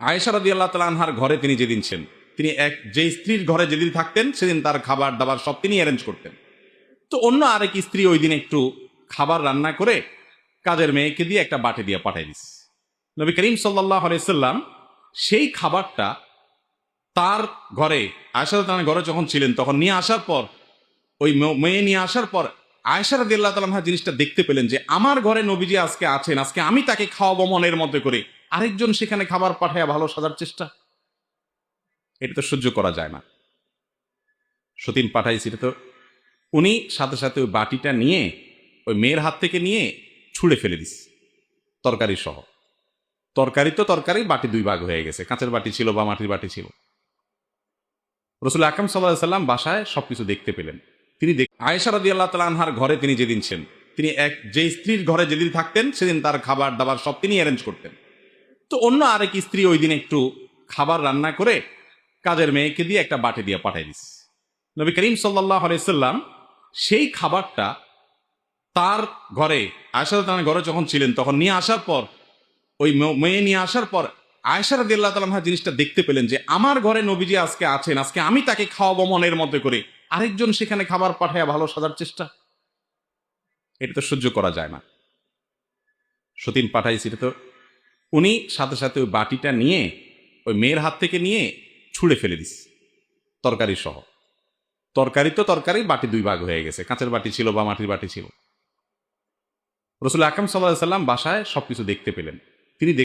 আয়েশা রাদিয়াল্লাহু তাআলা আনহার ঘরে তিনি যেদিন ছিলেন, তিনি যে স্ত্রীর ঘরে যেদিন থাকতেন সেদিন তার খাবার দাবার সব তিনি অ্যারেঞ্জ করতেন। তো অন্য আরেক স্ত্রী ওই দিন একটু খাবার রান্না করে কাজের মেয়েকে দিয়ে একটা বাটি দিয়ে পাঠাই দিস। নবী করিম সাল্লাল্লাহু আলাইহি সাল্লাম সেই খাবারটা তার ঘরে, আয়েশা রাদিয়াল্লাহু তাআলার ঘরে যখন ছিলেন তখন নিয়ে আসার পর, ওই মেয়ে নিয়ে আসার পর আয়েশা রাদিয়াল্লাহু তাআলা আনহা জিনিসটা দেখতে পেলেন যে আমার ঘরে নবীজি আজকে আছেন, আজকে আমি তাকে খাওয়াবো মনের মধ্যে করে, আরেকজন সেখানে খাবার পাঠায় ভালো সাজার চেষ্টা, এটা তো সহ্য করা যায় না। সতীন পাঠাইছি, এটা তো উনি সাথে সাথে ওই বাটিটা নিয়ে ওই মেয়ের হাত থেকে নিয়ে ছুঁড়ে ফেলে দিস, তরকারি সহ। তরকারি তো তরকারি, বাটি দুই ভাগ হয়ে গেছে, কাঁচের বাটি ছিল বা মাটির বাটি ছিল। রাসূল আকরাম সাল্লাল্লাহু আলাইহি সাল্লাম বাসায় সবকিছু দেখতে পেলেন। তিনি আয়েশা রাদিয়াল্লাহু তাআলা আনহার ঘরে তিনি যেদিন ছিলেন, তিনি যে স্ত্রীর ঘরে যেদিন থাকতেন সেদিন তার খাবার দাবার সব তিনি অ্যারেঞ্জ করতেন। তো অন্য আরেক স্ত্রী ওই দিন একটু খাবার রান্না করে কাজের মেয়েকে দিয়ে একটা বাটি দিয়ে পাঠাই দিস। নবী করিম সাল্লাল্লাহু আলাইহি সাল্লাম সেই খাবারটা তার ঘরে, আয়েশা রাদিয়াল্লাহু তাআলার ঘরে যখন ছিলেন তখন নিয়ে আসার পর, ওই মেয়ে নিয়ে আসার পর আয়েশা রাদিয়াল্লাহু তাআলা আনহা জিনিসটা দেখতে পেলেন যে আমার ঘরে নবীজি আজকে আছেন, আজকে আমি তাকে খাওয়াবো মনের মধ্যে করে, আরেকজন সেখানে খাবার পাঠায় ভালো সাজার চেষ্টা, এটা তো সহ্য করা যায় না। সতীন পাঠাইছি, এটা তো উনি সাথে সাথে ওই বাটিটা নিয়ে ওই মেয়ের হাত থেকে নিয়ে ছুঁড়ে ফেলে দিস, তরকারি সহ। তরকারি তো তরকারি, বাটি দুই ভাগ হয়ে গেছে, কাঁচের বাটি ছিল বা মাটির বাটি ছিল। রাসূল আকরাম সাল্লাল্লাহু আলাইহি সাল্লাম বাসায় সবকিছু দেখতে পেলেন। তিনি